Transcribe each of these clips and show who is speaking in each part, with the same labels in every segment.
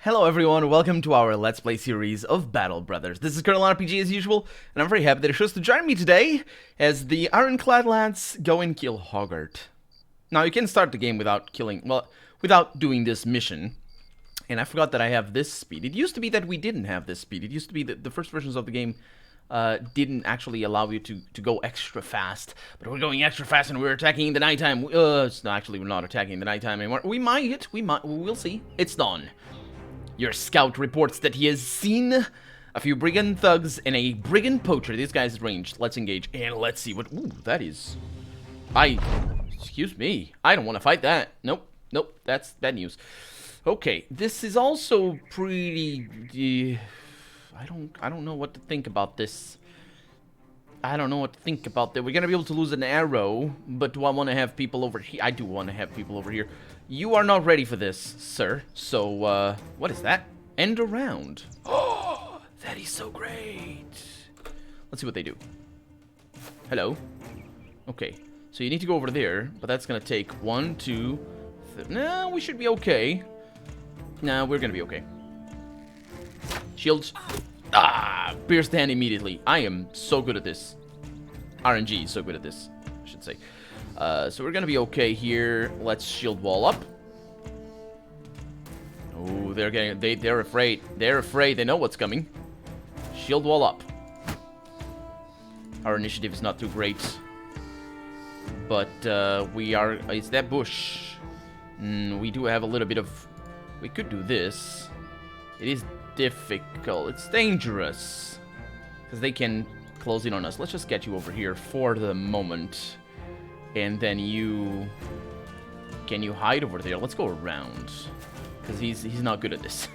Speaker 1: Hello everyone, welcome to our Let's Play series of Battle Brothers. This is Colonel RPG as usual, and I'm very happy that you chose to join me today as the Ironclad lads go and kill Hoggart. Now you can start the game without without doing this mission. And I forgot that I have this speed. It used to be that we didn't have this speed. It used to be that the first versions of the game didn't actually allow you to go extra fast. But we're going extra fast and we're attacking in the nighttime. We're not attacking in the nighttime anymore. We'll see. It's dawn. Your scout reports that he has seen a few brigand thugs and a brigand poacher. This guy's ranged. Let's engage and let's see what... Ooh, that is... Excuse me. I don't want to fight that. Nope. That's bad news. Okay, this is also pretty... I don't know what to think about this. I don't know what to think about that. We're gonna be able to lose an arrow, but do I want to have people over here? I do want to have people over here. You are not ready for this, sir. So, what is that? End a round. Oh, that is so great. Let's see what they do. Hello. Okay, so you need to go over there, but that's gonna take 1, 2... No, we should be okay. Nah, we're gonna be okay. Shields. Pierce the hand immediately. I am so good at this. RNG is so good at this, I should say. So we're gonna be okay here. Let's shield wall up. Oh, they're afraid. They're afraid. They know what's coming. Shield wall up. Our initiative is not too great, but we are. It's that bush. We do have a little bit of. We could do this. It is difficult. It's dangerous because they can close in on us. Let's just get you over here for the moment. And then you... Can you hide over there? Let's go around. Because he's not good at this.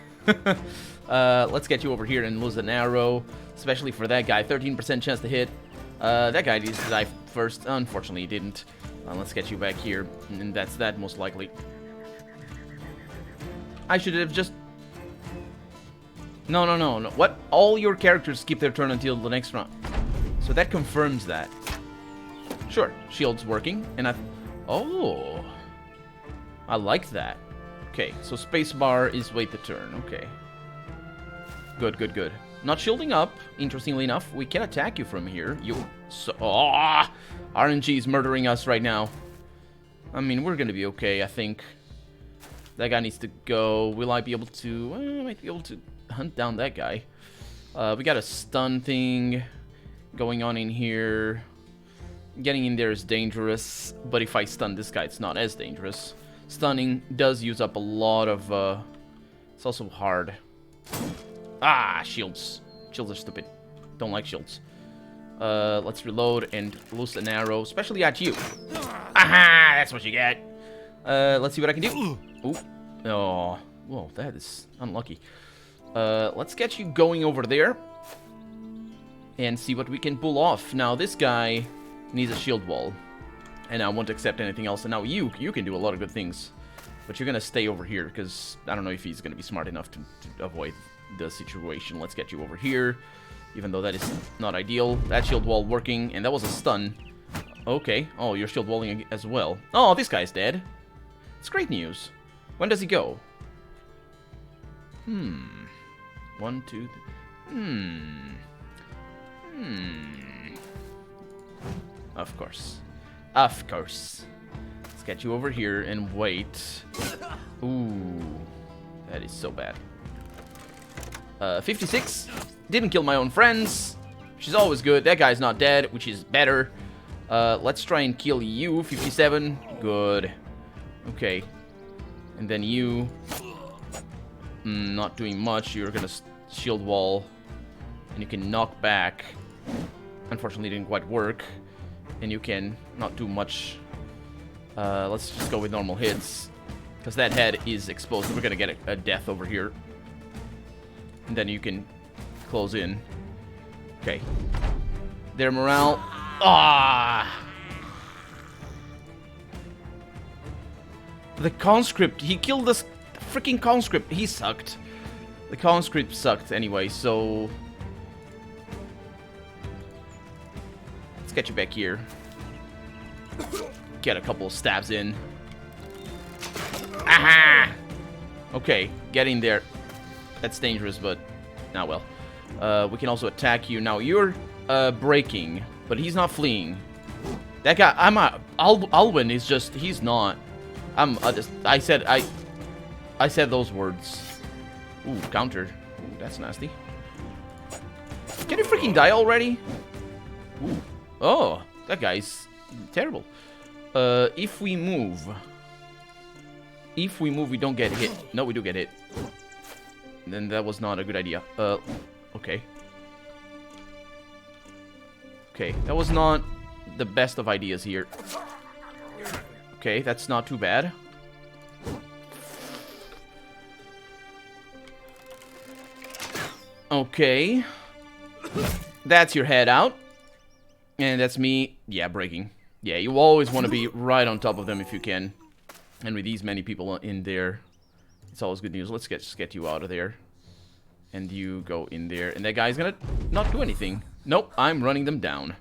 Speaker 1: Let's get you over here and lose an arrow. Especially for that guy. 13% chance to hit. That guy needs to die first. Unfortunately, he didn't. Let's get you back here. And that's that, most likely. I should have just... No. What? All your characters skip their turn until the next round. So that confirms that. Sure, shield's working, and Oh! I like that. Okay, so spacebar is wait the turn, okay. Good. Not shielding up, interestingly enough. We can attack you from here. RNG is murdering us right now. I mean, we're gonna be okay, I think. That guy needs to go. Will I be able to... I might be able to hunt down that guy. We got a stun thing going on in here. Getting in there is dangerous, but if I stun this guy, it's not as dangerous. Stunning does use up a lot of, it's also hard. Shields. Shields are stupid. Don't like shields. Let's reload and loose an arrow, especially at you. Aha! That's what you get. Let's see what I can do. Ooh. Oh. Whoa, that is unlucky. Let's get you going over there. And see what we can pull off. Now, this guy... needs a shield wall, and I won't accept anything else. And now you can do a lot of good things, but you're gonna stay over here because I don't know if he's gonna be smart enough to avoid the situation. Let's get you over here, even though that is not ideal. That shield wall working, and that was a stun. Okay. Oh, you're shield walling as well. Oh, this guy's dead. It's great news. When does he go? 1, 2, 3. Of course. Let's get you over here and wait. Ooh. That is so bad. 56. Didn't kill my own friends, which is always good. That guy's not dead, which is better. Let's try and kill you. 57. Good. Okay. And then you. Not doing much. You're gonna shield wall. And you can knock back. Unfortunately, it didn't quite work. And you can not do much. Let's just go with normal hits. Because that head is exposed. We're going to get a death over here. And then you can close in. Okay. Their morale. The conscript. He killed this freaking conscript. He sucked. The conscript sucked anyway, so... Let's get you back here. Get a couple of stabs in. Aha! Okay, get in there. That's dangerous, but... Nah, well. We can also attack you. Now, you're breaking, but he's not fleeing. That guy... Alwyn is just... He's not. I said those words. Ooh, countered. Ooh, that's nasty. Can you freaking die already? Ooh. Oh, that guy's terrible. If we move, we don't get hit. No, we do get hit. Then that was not a good idea. Okay. Okay, that was not the best of ideas here. Okay, that's not too bad. Okay. That's your head out. And that's me, yeah, breaking. Yeah, you always want to be right on top of them if you can. And with these many people in there, it's always good news. Let's just get you out of there. And you go in there. And that guy's gonna not do anything. Nope, I'm running them down.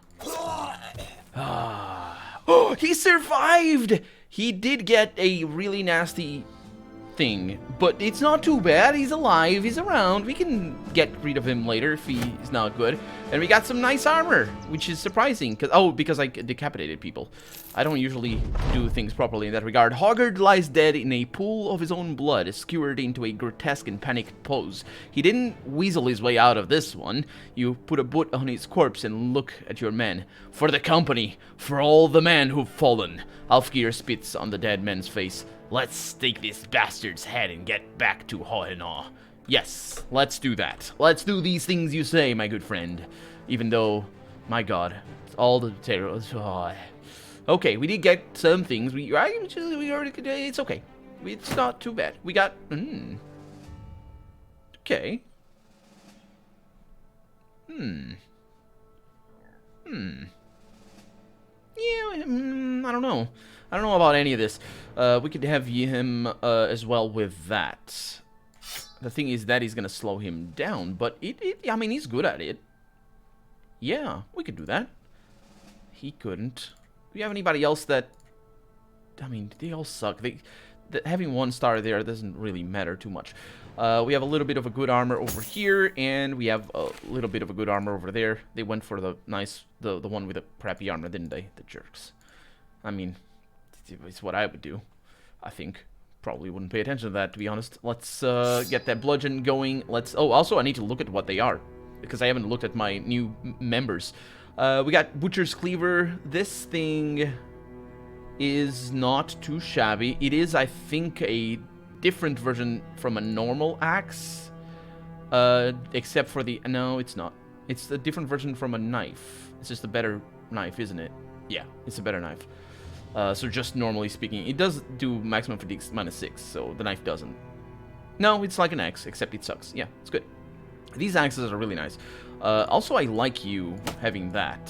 Speaker 1: Oh, he survived! He did get a really nasty thing, but it's not too bad. He's alive, he's around. We can get rid of him later if he's not good. And we got some nice armor, which is surprising, because I decapitated people. I don't usually do things properly in that regard. Hoggart lies dead in a pool of his own blood, skewered into a grotesque and panicked pose. He didn't weasel his way out of this one. You put a boot on his corpse and look at your men. For the company, for all the men who've fallen. Alfgeir spits on the dead man's face. Let's stake this bastard's head and get back to Hohenau. Yes, let's do that. Let's do these things you say, my good friend. Even though, my god, it's all the terror. Oh. Okay, we did get some things. We already, it's okay. It's not too bad. We got, okay. Yeah, I don't know. I don't know about any of this. We could have him as well with that. The thing is that he's gonna slow him down, but I mean, he's good at it. Yeah, we could do that. He couldn't. Do you have anybody else that... I mean, they all suck. Having one star there doesn't really matter too much. We have a little bit of a good armor over here, and we have a little bit of a good armor over there. They went for the nice, the one with the crappy armor, didn't they? The jerks. I mean, it's what I would do, I think. Probably wouldn't pay attention to that, to be honest. Let's get that bludgeon going. Let's... Oh, also, I need to look at what they are, because I haven't looked at my new members. We got Butcher's Cleaver. This thing is not too shabby. It is, I think, a different version from a normal axe. Except for the... No, it's not. It's a different version from a knife. It's just a better knife, isn't it? Yeah, it's a better knife. So just normally speaking, it does do maximum fatigue -6, so the knife doesn't. No, it's like an axe, except it sucks. Yeah, it's good. These axes are really nice. Also, I like you having that.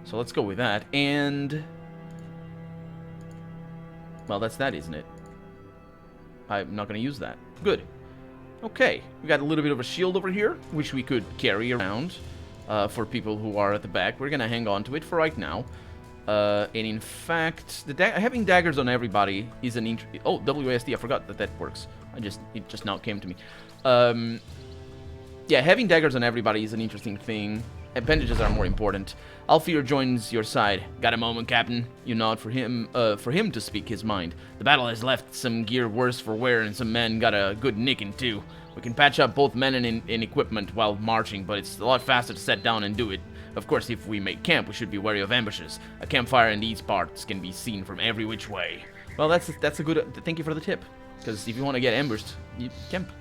Speaker 1: So let's go with that. And... well, that's that, isn't it? I'm not going to use that. Good. Okay, we got a little bit of a shield over here, which we could carry around for people who are at the back. We're going to hang on to it for right now. And in fact, having daggers on everybody is an oh, WASD, I forgot that works. It just now came to me. Yeah, having daggers on everybody is an interesting thing. Appendages are more important. Alfgeir joins your side. Got a moment, Captain? You nod for him to speak his mind. The battle has left some gear worse for wear, and some men got a good nicking too. We can patch up both men and equipment while marching, but it's a lot faster to set down and do it. Of course, if we make camp, we should be wary of ambushes. A campfire in these parts can be seen from every which way. Well, that's a good... thank you for the tip. Because if you want to get ambushed, you camp.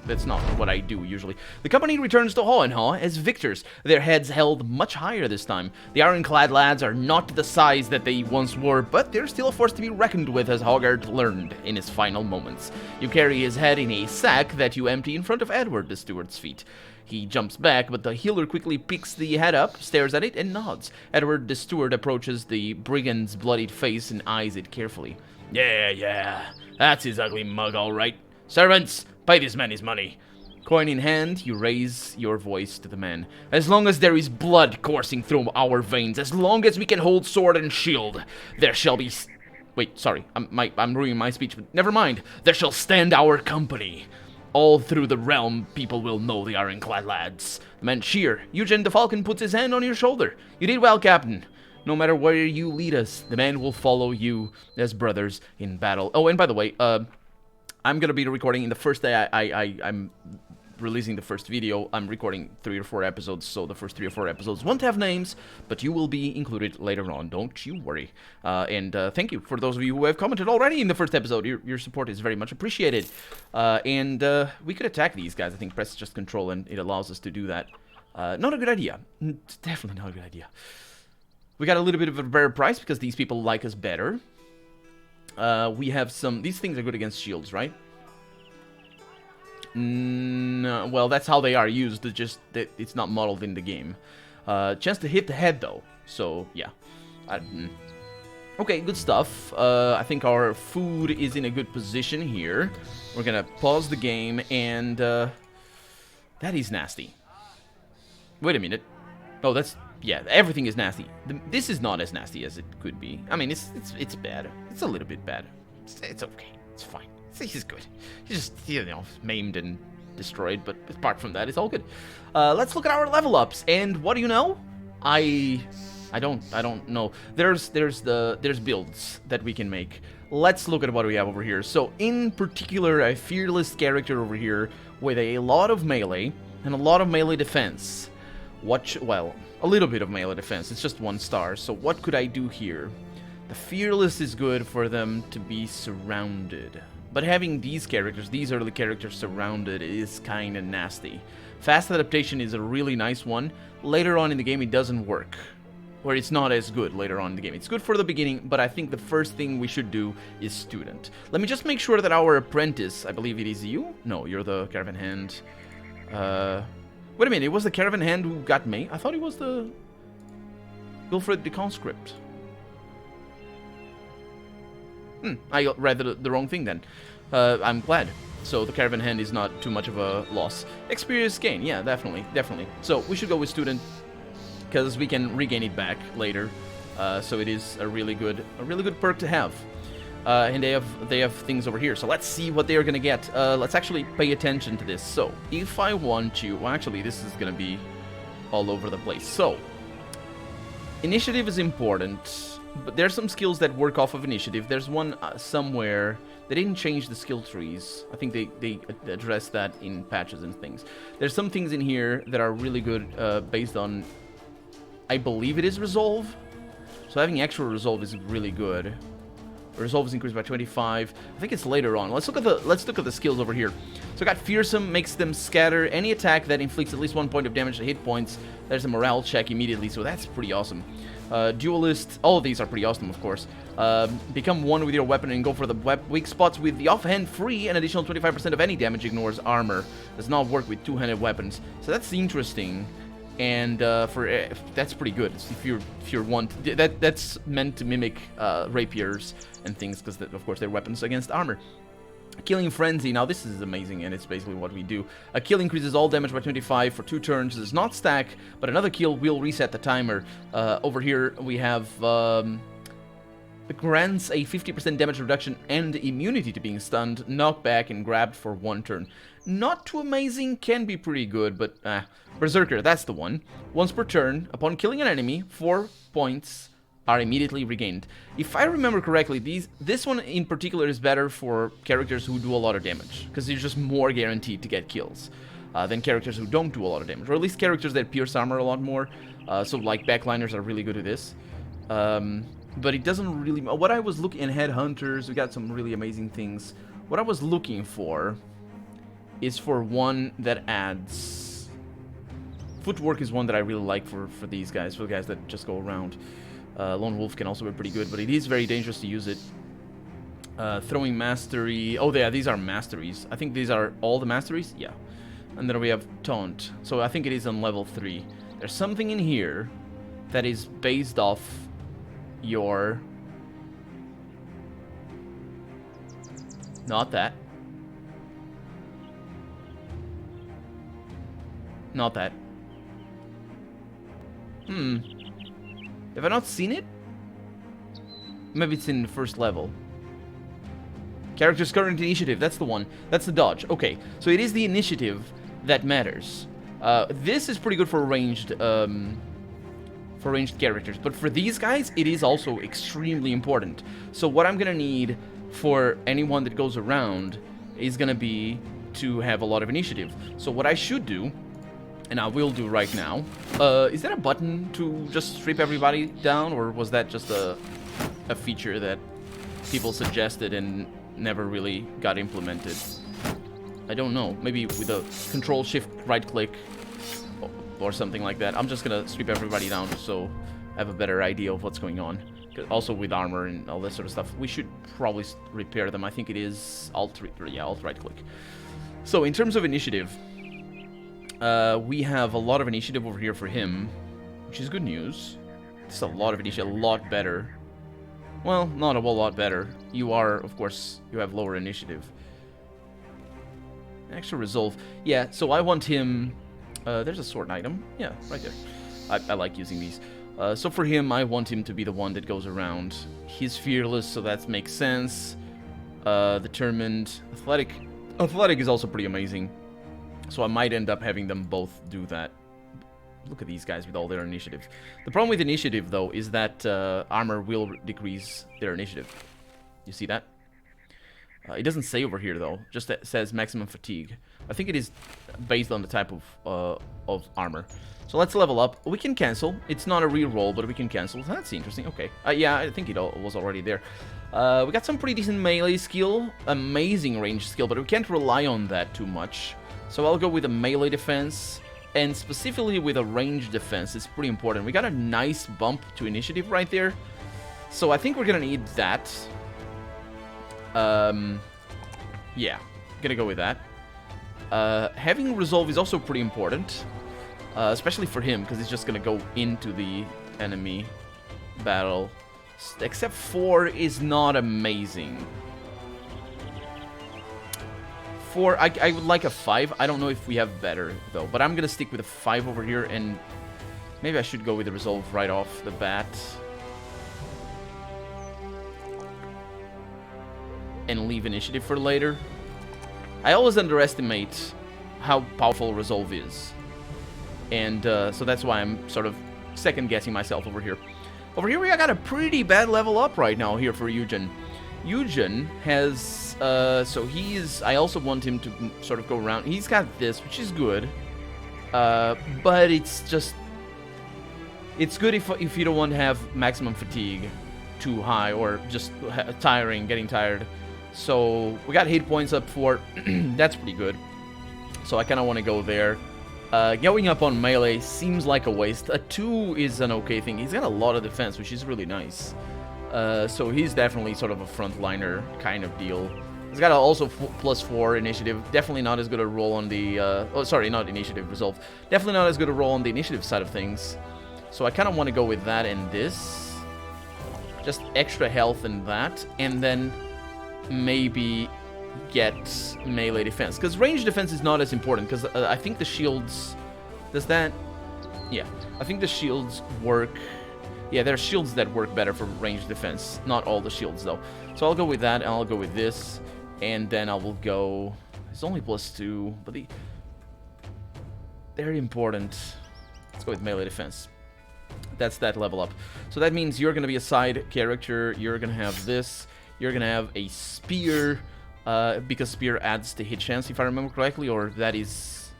Speaker 1: That's not what I do, usually. The company returns to Hohenau as victors, their heads held much higher this time. The ironclad lads are not the size that they once were, but they're still a force to be reckoned with, as Hoggart learned in his final moments. You carry his head in a sack that you empty in front of Edward the steward's feet. He jumps back, but the healer quickly picks the head up, stares at it, and nods. Edward the steward approaches the brigand's bloodied face and eyes it carefully. Yeah, that's his ugly mug, all right. Servants, pay this man his money. Coin in hand, you raise your voice to the man. As long as there is blood coursing through our veins, as long as we can hold sword and shield, there shall be... Wait, sorry, I'm ruining my speech, but never mind. There shall stand our company. All through the realm, people will know the Ironclad lads. The man cheer. Eugen the Falcon puts his hand on your shoulder. You did well, Captain. No matter where you lead us, the man will follow you as brothers in battle. Oh, and by the way, I'm gonna be recording in the first day I'm releasing the first video. I'm recording 3 or 4 episodes, so the first 3 or 4 episodes won't have names, but you will be included later on. Don't you worry. And thank you for those of you who have commented already in the first episode. Your support is very much appreciated. And we could attack these guys. I think press just control and it allows us to do that. Not a good idea. Definitely not a good idea. We got a little bit of a better price because these people like us better. We have some... These things are good against shields, right? No, well, that's how they are used. It's not modeled in the game. Chance to hit the head, though. So, yeah. Okay, good stuff. I think our food is in a good position here. We're gonna pause the game, and... that is nasty. Wait a minute. Oh, that's... Yeah, everything is nasty. This is not as nasty as it could be. I mean, it's bad. It's a little bit bad. It's okay. It's fine. He's good. He's just, you know, maimed and destroyed, but apart from that, it's all good. Let's look at our level ups, and what do you know? I don't know. There's builds that we can make. Let's look at what we have over here. So, in particular, a fearless character over here with a lot of melee and a lot of melee defense. Well, a little bit of melee defense. It's just 1 star. So, what could I do here? The fearless is good for them to be surrounded. But having these characters, these early characters surrounded is kind of nasty. Fast adaptation is a really nice one. Later on in the game, it doesn't work. Or it's not as good later on in the game. It's good for the beginning, but I think the first thing we should do is student. Let me just make sure that our apprentice, I believe it is you? No, you're the caravan hand. Wait a minute, it was the caravan hand who got me? I thought it was the... Wilfred the conscript. I read the wrong thing then. I'm glad. So the caravan hand is not too much of a loss. Experience gain, yeah, definitely. So we should go with student, because we can regain it back later. So it is a really good perk to have. And they have things over here. So let's see what they are gonna get. Let's actually pay attention to this. So if I want to, well, actually this is gonna be all over the place. So initiative is important. But there's some skills that work off of initiative. There's one somewhere. They didn't change the skill trees. I think they addressed that in patches and things. There's some things in here that are really good based on... I believe it is resolve. So having actual resolve is really good. Resolve is increased by 25. I think it's later on. Let's look at the skills over here. So I got fearsome, makes them scatter any attack that inflicts at least 1 point of damage to hit points. There's a morale check immediately, so that's pretty awesome. Duelist, all of these are pretty awesome, of course. Become one with your weapon and go for the weak spots with the offhand free. An additional 25% of any damage ignores armor. Does not work with two-handed weapons. So that's interesting. And that's pretty good. If you're that's meant to mimic rapiers and things, because of course they're weapons against armor. Killing Frenzy, now this is amazing, and it's basically what we do. A kill increases all damage by 25 for 2 turns. Does not stack, but another kill will reset the timer. Over here we have grants a 50% damage reduction and immunity to being stunned, knocked back, and grabbed for 1 turn. Not too amazing, can be pretty good, but Berserker, that's the one. Once per turn, upon killing an enemy, 4 points are immediately regained. If I remember correctly, this one in particular is better for characters who do a lot of damage, because they're just more guaranteed to get kills than characters who don't do a lot of damage, or at least characters that pierce armor a lot more. So like backliners are really good at this. But it doesn't really... What I was looking... In Headhunters, we got some really amazing things. What I was looking for is for one that adds... Footwork is one that I really like for these guys, for the guys that just go around. Lone Wolf can also be pretty good, but it is very dangerous to use it. Throwing Mastery... Oh, yeah, these are Masteries. I think these are all the Masteries? Yeah. And then we have Taunt. So I think it is on level 3. There's something in here that is based off your... Not that. Not that. Have I not seen it? Maybe it's in the first level. Character's current initiative, that's the one. That's the dodge. Okay, so it is the initiative that matters. This is pretty good for ranged characters, but for these guys, it is also extremely important. So what I'm gonna need for anyone that goes around is gonna be to have a lot of initiative. So what I should do, and I will do right now, is there a button to just strip everybody down, or was that just a feature that people suggested and never really got implemented? I don't know. Maybe with a Control Shift right click or something like that. I'm just gonna strip everybody down so I have a better idea of what's going on. Also with armor and all that sort of stuff, we should probably repair them. I think it is Alt right click. So in terms of initiative, we have a lot of initiative over here for him, which is good news. It's a lot of initiative, a lot better. Well, not a whole lot better. You are, of course, you have lower initiative. Extra resolve. Yeah, so I want him... there's a sword item. Yeah, right there. I like using these. So for him, I want him to be the one that goes around. He's fearless, so that makes sense. Determined. Athletic. Athletic is also pretty amazing. So I might end up having them both do that. Look at these guys with all their initiative. The problem with initiative, though, is that armor will decrease their initiative. You see that? It doesn't say over here, though. Just says maximum fatigue. I think it is based on the type of armor. So let's level up. We can cancel. It's not a reroll, but we can cancel. That's interesting. Okay. Yeah, I think it was already there. We got some pretty decent melee skill. Amazing range skill, but we can't rely on that too much. So I'll go with a melee defense. And specifically with a range defense, it's pretty important. We got a nice bump to initiative right there. So I think we're going to need that. Yeah, gonna go with that. Having resolve is also pretty important, especially for him, because he's just gonna go into the enemy battle. Except 4 is not amazing. 4, I would like a 5. I don't know if we have better, though, but I'm gonna stick with a 5 over here, and maybe I should go with the resolve right off the bat. And leave initiative for later. I always underestimate how powerful resolve is. And so that's why I'm sort of second-guessing myself over here. Over here we got a pretty bad level up right now here for Eugen. Eugen has... so he's... I also want him to sort of go around. He's got this, which is good. But it's just... It's good if you don't want to have maximum fatigue too high or just tiring, getting tired. So we got hit points up for that's pretty good. So I kind of want to go there. Going up on melee seems like a waste. A 2 is an okay thing. He's got a lot of defense, which is really nice. So he's definitely sort of a frontliner kind of deal. He's got also +4 initiative. Definitely not as good a roll on the... oh, sorry, not initiative, resolve. Definitely not as good a roll on the initiative side of things. So I kind of want to go with that and this. Just extra health and that. And then... maybe get melee defense, because range defense is not as important, because I think the shields... Does that... Yeah, I think the shields work... Yeah, there are shields that work better for range defense. Not all the shields, though. So I'll go with that, and I'll go with this. And then I will go... It's only +2, but they're important. Let's go with melee defense. That's that level up. So that means you're going to be a side character. You're going to have this... You're going to have a spear, because spear adds the hit chance, if I remember correctly, or that is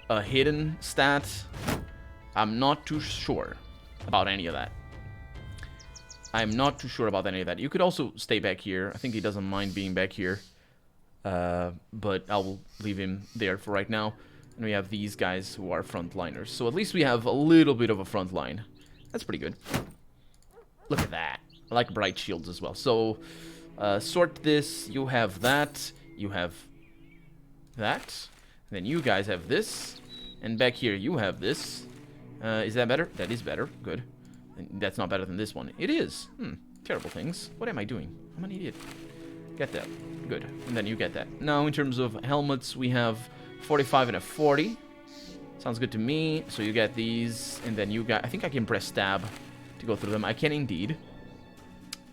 Speaker 1: a hidden stat. I'm not too sure about any of that. I'm not too sure about any of that. You could also stay back here. I think he doesn't mind being back here, but I'll leave him there for right now. And we have these guys who are frontliners. So at least we have a little bit of a front line. That's pretty good. Look at that. I like bright shields as well. So, sort this. You have that. You have that. Then you guys have this. And back here you have this. Is that better? That is better. Good. That's not better than this one. It is. Terrible things. What am I doing? I'm an idiot. Get that. Good. And then you get that. Now, in terms of helmets, we have 45 and a 40. Sounds good to me. So you get these. And then you got... I think I can press tab to go through them. I can indeed.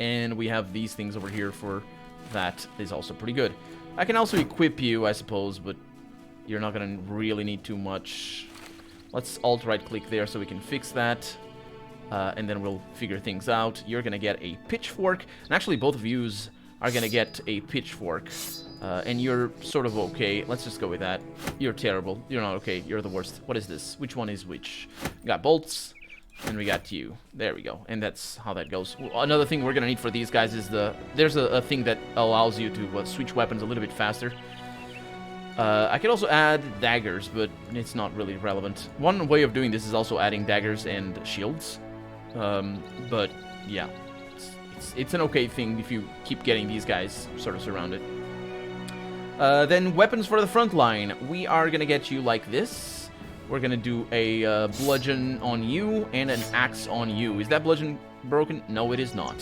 Speaker 1: And we have these things over here for that is also pretty good. I can also equip you, I suppose, but you're not gonna really need too much. Let's alt-right-click there so we can fix that. And then we'll figure things out. You're gonna get a pitchfork. And actually, both of yous are gonna get a pitchfork. And you're sort of okay. Let's just go with that. You're terrible. You're not okay. You're the worst. What is this? Which one is which? We got bolts. And we got you. There we go. And that's how that goes. Another thing we're gonna need for these guys is there's a thing that allows you to switch weapons a little bit faster. I could also add daggers, but it's not really relevant. One way of doing this is also adding daggers and shields. But yeah, it's an okay thing if you keep getting these guys sort of surrounded. Then weapons for the front line. We are gonna get you like this. We're gonna do a bludgeon on you and an axe on you. Is that bludgeon broken? No, it is not.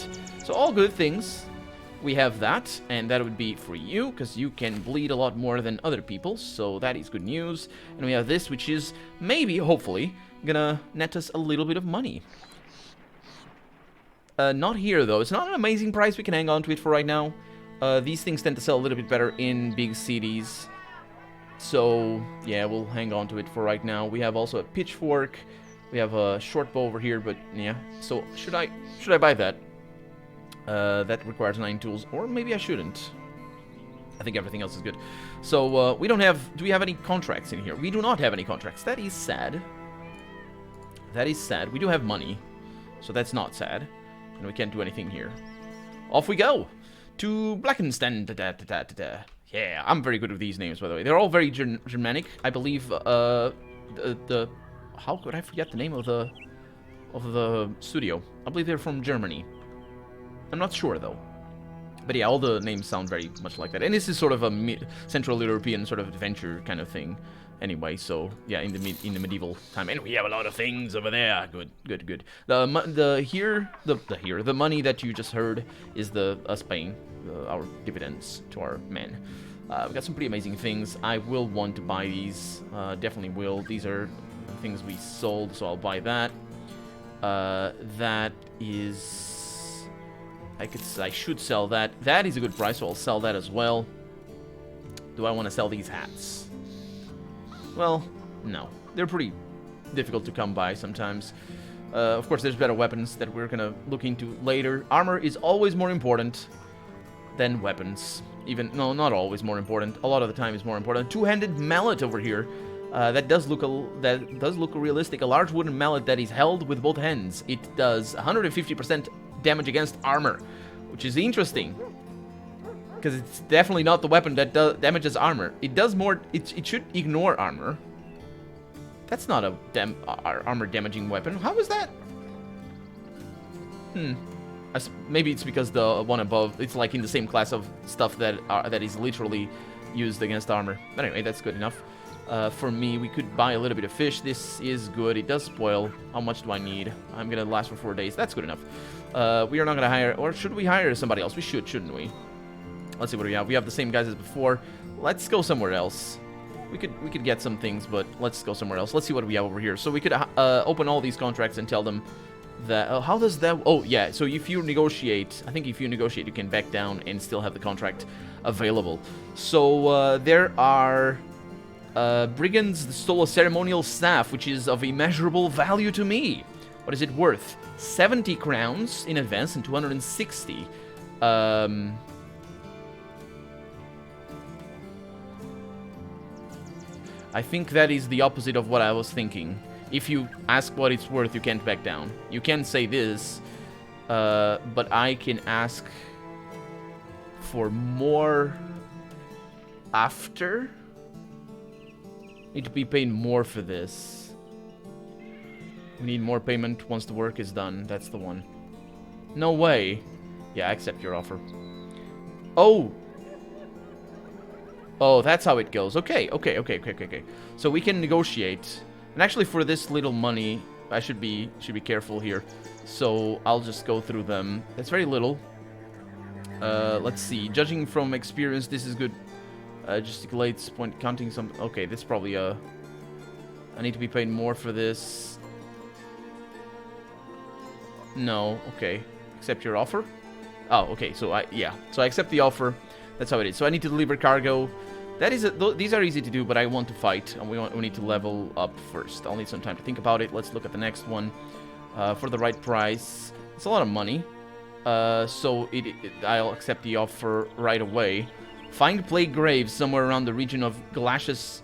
Speaker 1: So all good things. We have that, and that would be for you, because you can bleed a lot more than other people, so that is good news. And we have this, which is maybe, hopefully, gonna net us a little bit of money. Not here, though. It's not an amazing price. We can hang on to it for right now. These things tend to sell a little bit better in big cities. So, yeah, we'll hang on to it for right now. We have also a pitchfork. We have a short bow over here, but, yeah. So, should I buy that? That requires 9 tools, or maybe I shouldn't. I think everything else is good. So, we don't have... Do we have any contracts in here? We do not have any contracts. That is sad. That is sad. We do have money, so that's not sad. And we can't do anything here. Off we go to Blackenstein. Yeah, I'm very good with these names, by the way. They're all very Germanic. I believe how could I forget the name of the studio? I believe they're from Germany. I'm not sure though. But yeah, all the names sound very much like that. And this is sort of a Central European sort of adventure kind of thing. Anyway, so yeah, in the medieval time, and we have a lot of things over there. Good. The money that you just heard is us paying our dividends to our men. We got some pretty amazing things. I will want to buy these. Definitely will. These are things we sold, so I'll buy that. That is, I should sell that. That is a good price, so I'll sell that as well. Do I want to sell these hats? Well, no. They're pretty difficult to come by sometimes. Of course, there's better weapons that we're gonna look into later. Armor is always more important than weapons. No, not always more important. A lot of the time is more important. Two-handed mallet over here. That does look realistic. A large wooden mallet that is held with both hands. It does 150% damage against armor, which is interesting. Because it's definitely not the weapon that damages armor. It does more... It should ignore armor. That's not a armor-damaging weapon. How is that? Maybe it's because the one above... It's like in the same class of stuff that is literally used against armor. But anyway, that's good enough. For me, we could buy a little bit of fish. This is good. It does spoil. How much do I need? I'm going to last for 4 days. That's good enough. We are not going to hire... Or should we hire somebody else? We should, shouldn't we? Let's see what we have. We have the same guys as before. Let's go somewhere else. We could get some things, but let's go somewhere else. Let's see what we have over here. So we could open all these contracts and tell them that... how does that... Oh, yeah. So if you negotiate... I think if you negotiate, you can back down and still have the contract available. So there are... brigands stole a ceremonial staff, which is of immeasurable value to me. What is it worth? 70 crowns in advance and 260. I think that is the opposite of what I was thinking. If you ask what it's worth, you can't back down. You can say this, but I can ask for more after. Need to be paid more for this. We need more payment once the work is done. That's the one. No way. Yeah, I accept your offer. Oh! Oh, that's how it goes. Okay. So we can negotiate. And actually for this little money, I should be careful here. So I'll just go through them. That's very little. Let's see. Judging from experience, this is good. Gesticulates, point counting some... Okay, this is probably I need to be paid more for this. No, okay. Accept your offer. Oh, okay, so yeah. So I accept the offer. That's how it is. So I need to deliver cargo. That is these are easy to do, but I want to fight, and we need to level up first. I'll need some time to think about it. Let's look at the next one. For the right price. It's a lot of money. So I'll accept the offer right away. Find plague graves somewhere around the region of Glacius,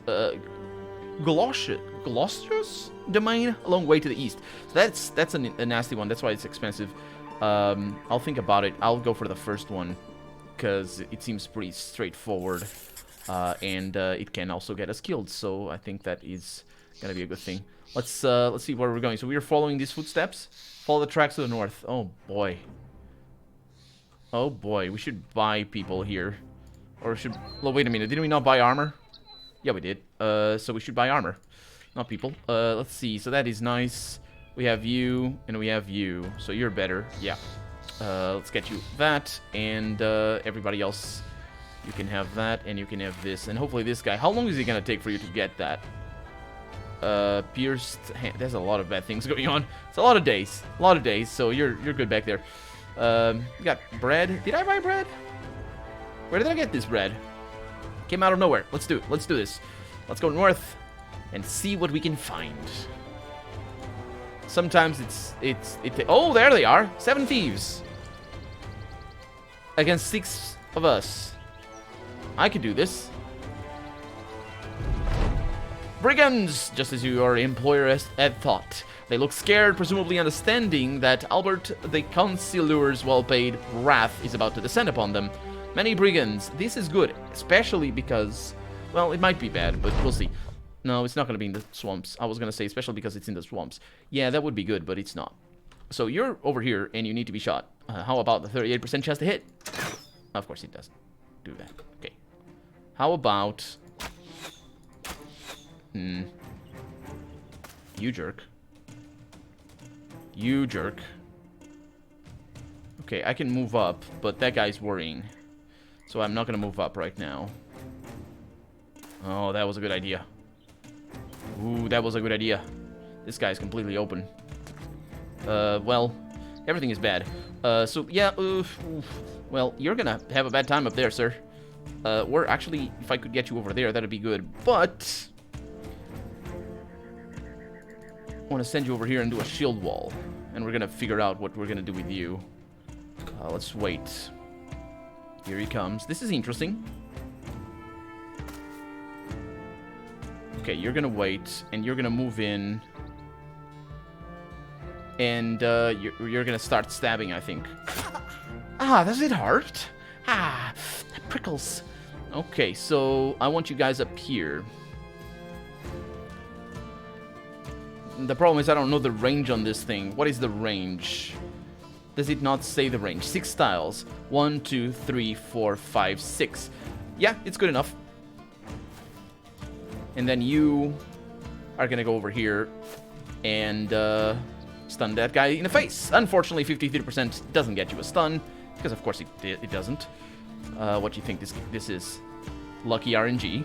Speaker 1: Glossius domain, a long way to the east. So that's a nasty one. That's why it's expensive. I'll think about it. I'll go for the first one because it seems pretty straightforward, and it can also get us killed. So I think that is gonna be a good thing. Let's see where we're going. So we are following these footsteps. Follow the tracks to the north. Oh boy. Oh boy. We should buy people here, or should? Well, wait a minute. Didn't we not buy armor? Yeah, we did. So we should buy armor, not people. Let's see. So that is nice. We have you, and we have you. So you're better. Yeah. Let's get you that, and everybody else, you can have that, and you can have this, and hopefully this guy. How long is it gonna take for you to get that? Pierced hand. There's a lot of bad things going on. It's a lot of days. A lot of days. So you're good back there. You got bread. Did I buy bread? Where did I get this bread? Came out of nowhere. Let's do it. Let's do this. Let's go north and see what we can find. Sometimes oh, there they are. 7 thieves against 6 of us. I could do this. Brigands, just as your employer had thought. They look scared, presumably understanding that Albert the Consileur's well-paid wrath is about to descend upon them. Many brigands. This is good, especially because, well, it might be bad, but we'll see. No, it's not going to be in the swamps. I was going to say, especially because it's in the swamps. Yeah, that would be good, but it's not. So you're over here, and you need to be shot. How about the 38% chance to hit? Of course, it doesn't do that. Okay. How about... You jerk. You jerk. Okay, I can move up, but that guy's worrying. So I'm not gonna move up right now. Oh, that was a good idea. Ooh, that was a good idea. This guy's completely open. Well, everything is bad. So, yeah, well, you're gonna have a bad time up there, sir. Or actually, if I could get you over there, that'd be good. But... I want to send you over here and do a shield wall. And we're going to figure out what we're going to do with you. Let's wait. Here he comes. This is interesting. Okay, you're going to wait. And you're going to move in. And you're going to start stabbing, I think. Ah, does it hurt? Ah, that prickles. Okay, so I want you guys up here. The problem is I don't know the range on this thing. What is the range? Does it not say the range? 6 tiles. 1, 2, 3, 4, 5, 6. Yeah, it's good enough. And then you are going to go over here and stun that guy in the face. Unfortunately, 53% doesn't get you a stun. Because, of course, it doesn't. What do you think this is? Lucky RNG.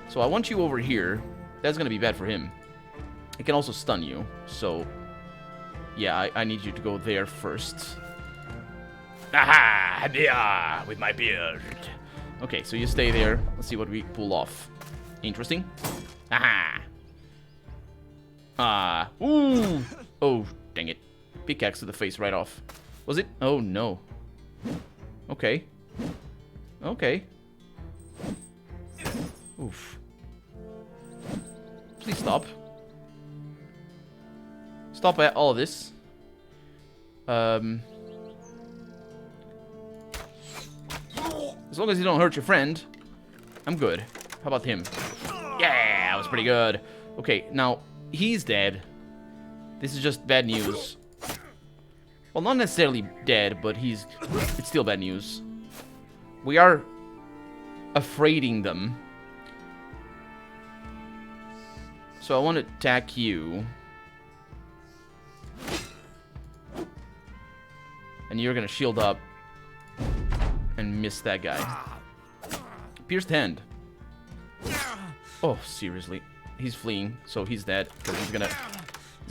Speaker 1: So I want you over here. That's going to be bad for him. It can also stun you, so yeah, I need you to go there first. Aha! Yeah, with my beard. Okay, so you stay there. Let's see what we pull off. Interesting. Aha! Ah! Ooh! Oh, dang it! Pickaxe to the face right off. Was it? Oh no. Okay. Okay. Oof. Please stop. Stop at all of this. As long as you don't hurt your friend, I'm good. How about him? Yeah, that was pretty good. Okay, now, he's dead. This is just bad news. Well, not necessarily dead, but it's still bad news. We are afraiding them. So I want to attack you. And you're gonna shield up and miss that guy. Pierced hand. Oh, seriously. He's fleeing, so he's dead. Because he's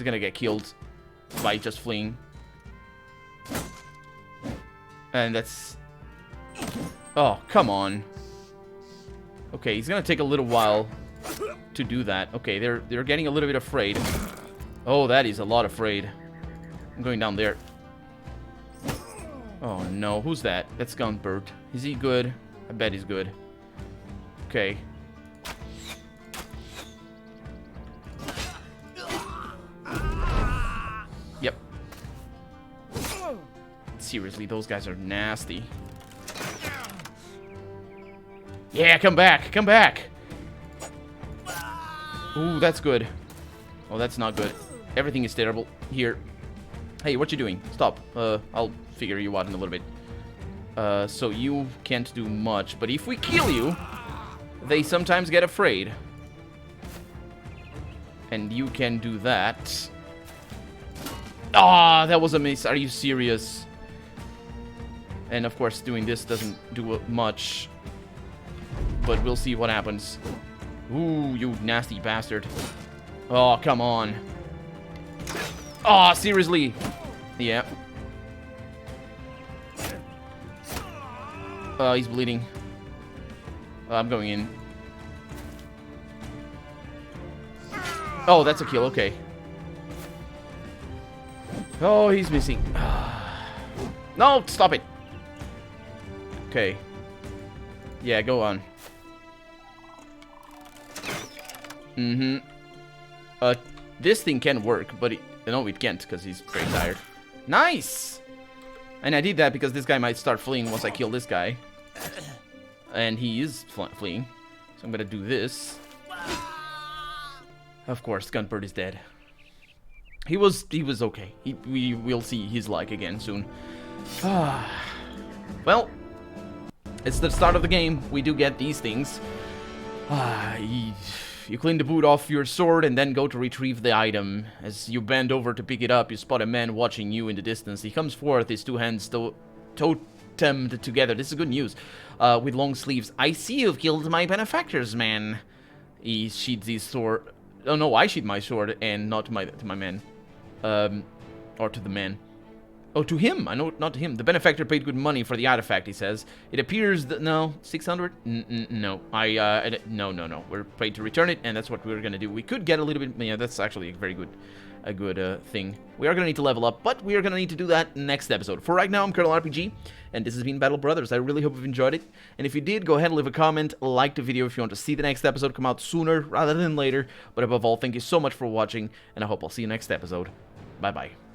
Speaker 1: gonna get killed by just fleeing. And that's... Oh, come on. Okay, he's gonna take a little while to do that. Okay, they're getting a little bit afraid. Oh, that is a lot afraid. I'm going down there. Oh no, who's that? That's Gunbird. Is he good? I bet he's good. Okay. Yep. Seriously, those guys are nasty. Yeah, come back! Come back! Ooh, that's good. Oh, that's not good. Everything is terrible. Here. Hey, what you doing? Stop. I'll figure you out in a little bit. So you can't do much, but if we kill you, they sometimes get afraid. And you can do that. Ah, that was a miss. Are you serious? And of course, doing this doesn't do much. But we'll see what happens. Ooh, you nasty bastard. Oh, come on. Oh, seriously. Yeah. He's bleeding. I'm going in. Oh, that's a kill. Okay. Oh, he's missing. No, stop it. Okay. Yeah, go on. Mm-hmm. This thing can work, but no, it can't because he's very tired. Nice! And I did that because this guy might start fleeing once I kill this guy. And he is fleeing. So I'm gonna do this. Of course, Gunbird is dead. He was okay. We will see his like again soon. Well, it's the start of the game. We do get these things. You clean the boot off your sword and then go to retrieve the item. As you bend over to pick it up, you spot a man watching you in the distance. He comes forth, his two hands totemed together. This is good news. With long sleeves. I see you've killed my benefactors, man. He sheathes his sword. Oh no, I sheathe my sword and not to my man. Or to the man. Oh, to him. I know, not to him. The benefactor paid good money for the artifact, he says. It appears that... No. 600? No. No. We're paid to return it, and that's what we're gonna do. We could get a little bit... Yeah, that's actually a good thing. We are gonna need to level up, but we are gonna need to do that next episode. For right now, I'm Colonel RPG, and this has been Battle Brothers. I really hope you've enjoyed it. And if you did, go ahead and leave a comment, like the video if you want to see the next episode come out sooner rather than later. But above all, thank you so much for watching, and I hope I'll see you next episode. Bye-bye.